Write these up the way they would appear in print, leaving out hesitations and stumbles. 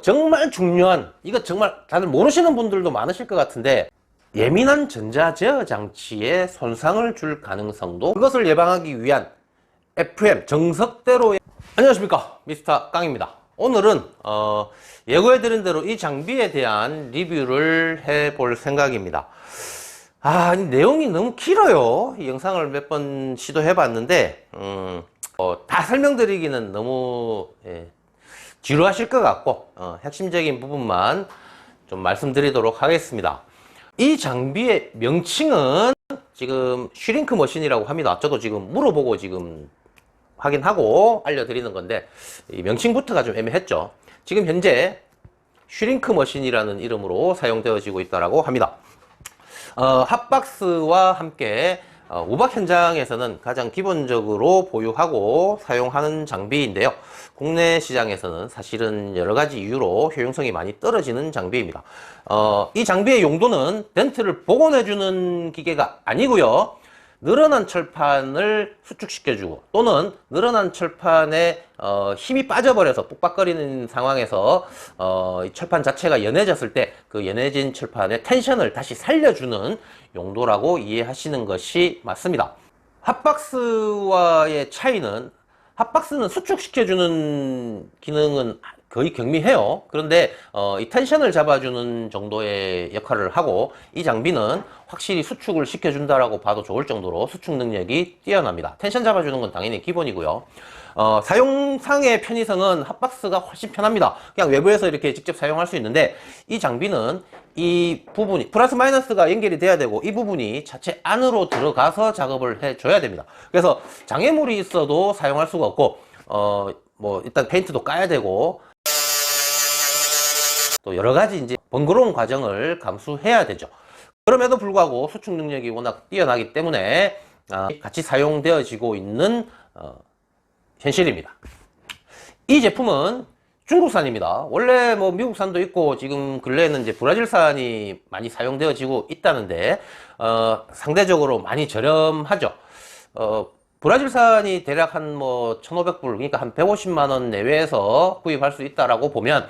정말 중요한, 이거 정말 다들 모르시는 분들도 많으실 것 같은데, 예민한 전자제어 장치에 손상을 줄 가능성도, 그것을 예방하기 위한 FM 정석대로의. 안녕하십니까, 미스터 깡입니다. 오늘은 예고해드린 대로 이 장비에 대한 리뷰를 해볼 생각입니다. 이 내용이 너무 길어요. 이 영상을 몇 번 시도해봤는데 다 설명드리기는 너무 지루하실 것 같고 핵심적인 부분만 좀 말씀드리도록 하겠습니다. 이 장비의 명칭은 지금 슈링크 머신이라고 합니다. 저도 지금 물어보고 지금 확인하고 알려드리는 건데, 이 명칭부터가 좀 애매했죠. 지금 현재 슈링크 머신이라는 이름으로 사용되어지고 있다고 합니다. 핫박스와 함께 우박 현장에서는 가장 기본적으로 보유하고 사용하는 장비인데요. 국내 시장에서는 사실은 여러 가지 이유로 효용성이 많이 떨어지는 장비입니다. 이 장비의 용도는 덴트를 복원해주는 기계가 아니고요. 늘어난 철판을 수축시켜주고, 또는 늘어난 철판에 힘이 빠져버려서 뻑뻑거리는 상황에서 이 철판 자체가 연해졌을 때 그 연해진 철판의 텐션을 다시 살려주는 용도라고 이해하시는 것이 맞습니다. 핫박스와의 차이는, 핫박스는 수축시켜주는 기능은 거의 경미해요. 그런데 이 텐션을 잡아주는 정도의 역할을 하고, 이 장비는 확실히 수축을 시켜준다라고 봐도 좋을 정도로 수축 능력이 뛰어납니다. 텐션 잡아주는 건 당연히 기본이고요. 사용상의 편의성은 핫박스가 훨씬 편합니다. 그냥 외부에서 이렇게 직접 사용할 수 있는데, 이 장비는 이 부분이 플러스 마이너스가 연결이 돼야 되고, 이 부분이 자체 안으로 들어가서 작업을 해줘야 됩니다. 그래서 장애물이 있어도 사용할 수가 없고, 일단 페인트도 까야 되고, 또 여러 가지 이제 번거로운 과정을 감수해야 되죠. 그럼에도 불구하고 수축 능력이 워낙 뛰어나기 때문에 같이 사용되어지고 있는 현실입니다. 이 제품은 중국산입니다. 원래 미국산도 있고, 지금 근래에는 이제 브라질산이 많이 사용되어지고 있다는데 상대적으로 많이 저렴하죠. 브라질산이 대략 한 1,500불, 그러니까 한 150만원 내외에서 구입할 수 있다라고 보면,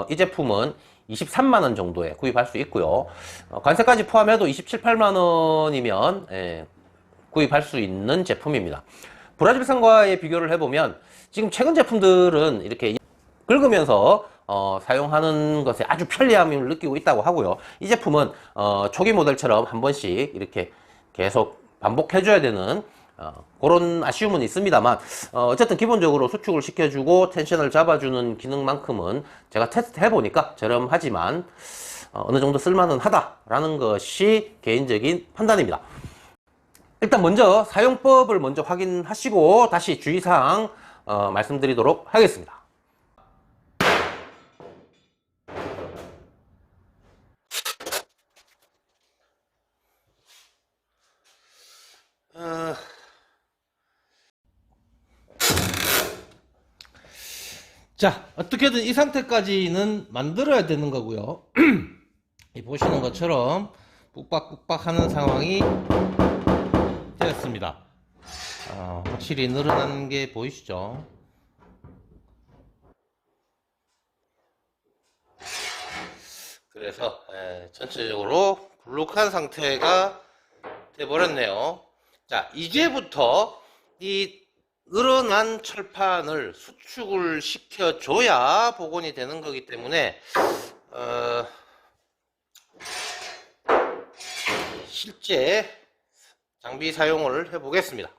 이 제품은 23만원 정도에 구입할 수 있고요. 관세까지 포함해도 27, 8만원이면 구입할 수 있는 제품입니다. 브라질산과의 비교를 해보면, 지금 최근 제품들은 이렇게 긁으면서 사용하는 것에 아주 편리함을 느끼고 있다고 하고요. 이 제품은 초기 모델처럼 한 번씩 이렇게 계속 반복해줘야 되는 그런 아쉬움은 있습니다만, 어쨌든 기본적으로 수축을 시켜주고 텐션을 잡아주는 기능만큼은 제가 테스트 해보니까 저렴하지만 어느 정도 쓸만은 하다라는 것이 개인적인 판단입니다. 일단 먼저 사용법을 먼저 확인하시고 다시 주의사항 말씀드리도록 하겠습니다. 자, 어떻게든 이 상태까지는 만들어야 되는 거고요. 이 보시는 것처럼 꾹박꾹박 하는 상황이 되었습니다. 확실히 늘어나는 게 보이시죠? 그래서 전체적으로 불룩한 상태가 돼버렸네요. 자, 이제부터 이 늘어난 철판을 수축을 시켜줘야 복원이 되는 거기 때문에 실제 장비 사용을 해보겠습니다.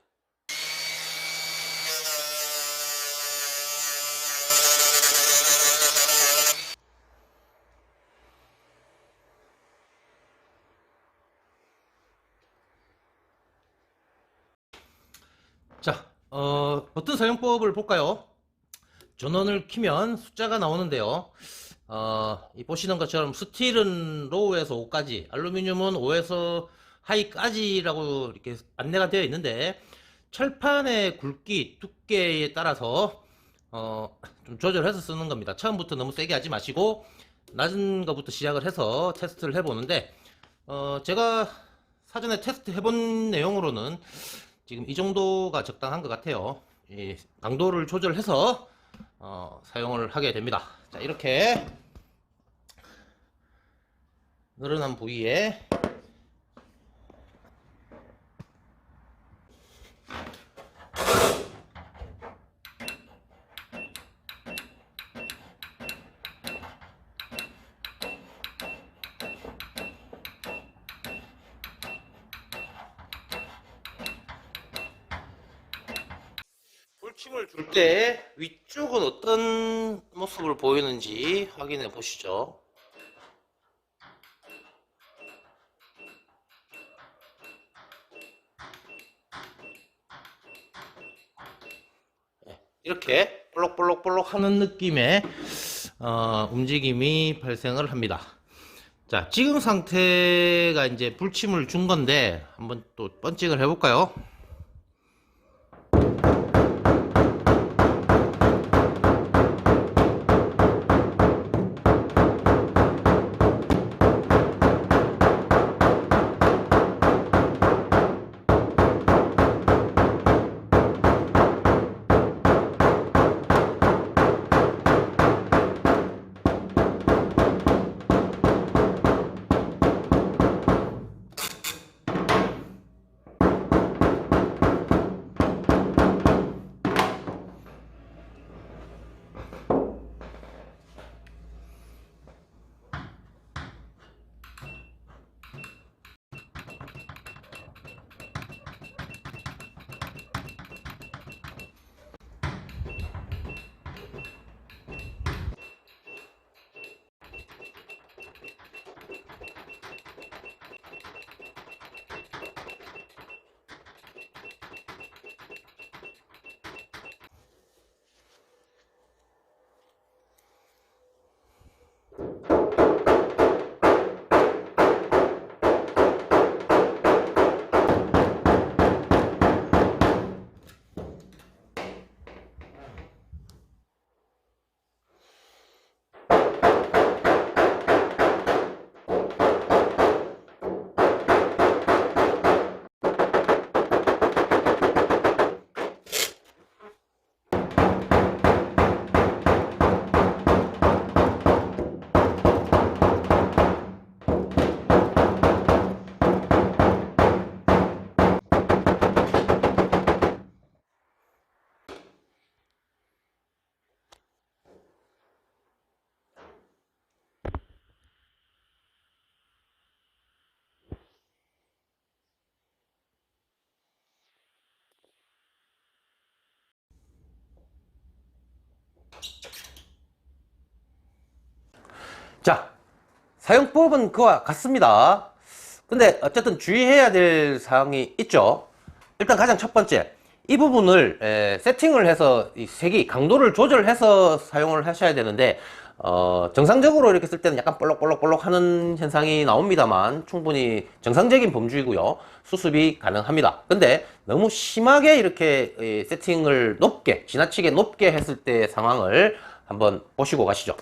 자, 버튼 사용법을 볼까요? 전원을 키면 숫자가 나오는데요. 이 보시는 것처럼 스틸은 로우에서 5까지, 알루미늄은 5에서 하이까지라고 이렇게 안내가 되어 있는데, 철판의 굵기, 두께에 따라서 좀 조절해서 쓰는 겁니다. 처음부터 너무 세게 하지 마시고 낮은 것부터 시작을 해서 테스트를 해보는데, 제가 사전에 테스트 해본 내용으로는 지금 이 정도가 적당한 것 같아요. 이 강도를 조절해서 사용을 하게 됩니다. 자, 이렇게 늘어난 부위에 불침을 줄 때 위쪽은 어떤 모습을 보이는지 확인해 보시죠. 이렇게 볼록볼록볼록 하는 느낌의 움직임이 발생을 합니다. 자, 지금 상태가 이제 불침을 준 건데 한번 또 펀칭을 해볼까요? 자, 사용법은 그와 같습니다. 근데 어쨌든 주의해야 될 사항이 있죠. 일단 가장 첫 번째, 이 부분을 세팅을 해서 이 색이 강도를 조절해서 사용을 하셔야 되는데 정상적으로 이렇게 쓸 때는 약간 볼록볼록볼록 하는 현상이 나옵니다만 충분히 정상적인 범주이고요. 수습이 가능합니다. 근데 너무 심하게 이렇게 세팅을 높게, 지나치게 높게 했을 때의 상황을 한번 보시고 가시죠.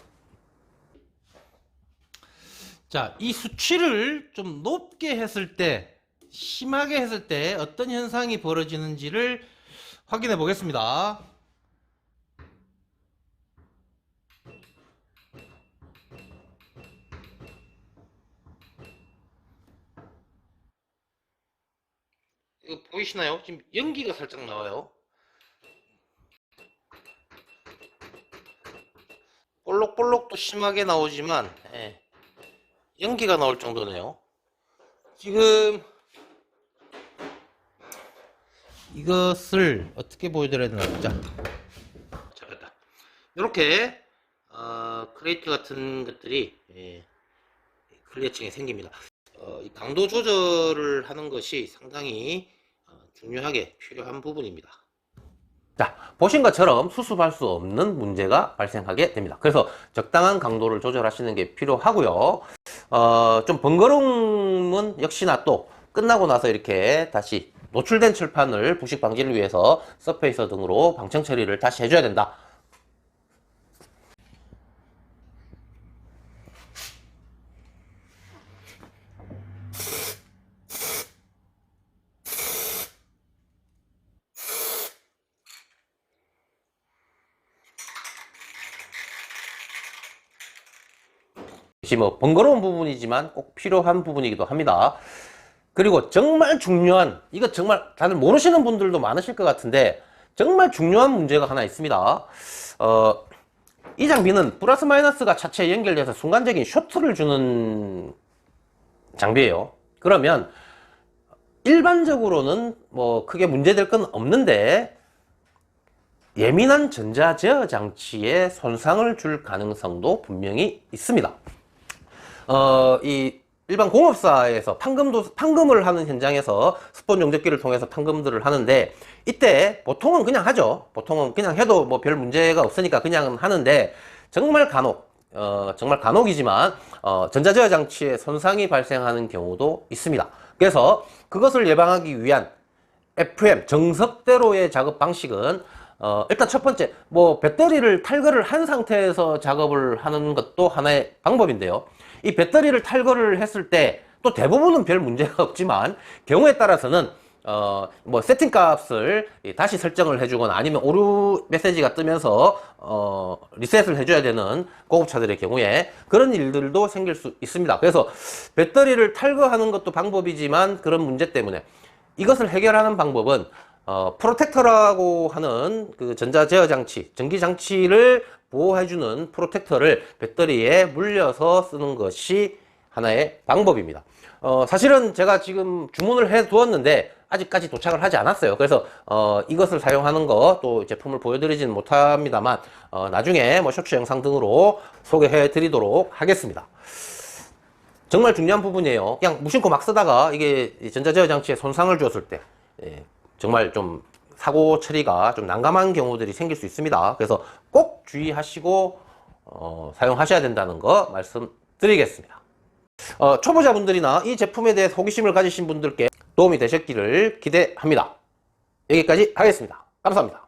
자, 이 수치를 좀 높게 했을 때, 심하게 했을 때 어떤 현상이 벌어지는지를 확인해 보겠습니다. 이거 보이시나요? 지금 연기가 살짝 나와요. 볼록볼록도 심하게 나오지만 연기가 나올 정도네요. 지금 이것을 어떻게 보여드려야 되나 보자. 잡았다. 이렇게 크레이트 같은 것들이 클리어층이 생깁니다. 이 강도 조절을 하는 것이 상당히 중요하게 필요한 부분입니다. 자, 보신 것처럼 수습할 수 없는 문제가 발생하게 됩니다. 그래서 적당한 강도를 조절하시는 게 필요하고요. 좀 번거로움은 역시나 또 끝나고 나서 이렇게 다시 노출된 칠판을 부식 방지를 위해서 서페이서 등으로 방청 처리를 다시 해줘야 된다. 그렇지 뭐 번거로운 부분이지만 꼭 필요한 부분이기도 합니다. 그리고 정말 중요한, 이거 정말 다들 모르시는 분들도 많으실 것 같은데 정말 중요한 문제가 하나 있습니다. 이 장비는 플러스 마이너스가 차체에 연결돼서 순간적인 쇼트를 주는 장비예요. 그러면 일반적으로는 뭐 크게 문제될 건 없는데 예민한 전자 제어 장치에 손상을 줄 가능성도 분명히 있습니다. 이 일반 공업사에서 판금을 하는 현장에서 스폰 용접기를 통해서 판금들을 하는데, 이때 보통은 그냥 하죠. 보통은 그냥 해도 뭐 별 문제가 없으니까 그냥 하는데, 정말 간혹이지만 전자제어 장치에 손상이 발생하는 경우도 있습니다. 그래서 그것을 예방하기 위한 FM 정석대로의 작업 방식은 일단 첫 번째, 뭐 배터리를 탈거를 한 상태에서 작업을 하는 것도 하나의 방법인데요. 이 배터리를 탈거를 했을 때 또 대부분은 별 문제가 없지만 경우에 따라서는 뭐 세팅 값을 다시 설정을 해주거나 아니면 오류 메시지가 뜨면서 리셋을 해줘야 되는 고급차들의 경우에 그런 일들도 생길 수 있습니다. 그래서 배터리를 탈거하는 것도 방법이지만 그런 문제 때문에 이것을 해결하는 방법은 프로텍터라고 하는 그 전자 제어 장치, 전기 장치를 보호해주는 프로텍터를 배터리에 물려서 쓰는 것이 하나의 방법입니다. 사실은 제가 지금 주문을 해 두었는데 아직까지 도착을 하지 않았어요. 그래서 이것을 사용하는 거 또 제품을 보여드리지는 못합니다만 나중에 뭐 쇼츠 영상 등으로 소개해 드리도록 하겠습니다. 정말 중요한 부분이에요. 그냥 무심코 막 쓰다가 이게 전자제어 장치에 손상을 주었을 때 정말 좀 사고 처리가 좀 난감한 경우들이 생길 수 있습니다. 그래서 꼭 주의하시고 사용하셔야 된다는 거 말씀드리겠습니다. 초보자분들이나 이 제품에 대해 호기심을 가지신 분들께 도움이 되셨기를 기대합니다. 여기까지 하겠습니다. 감사합니다.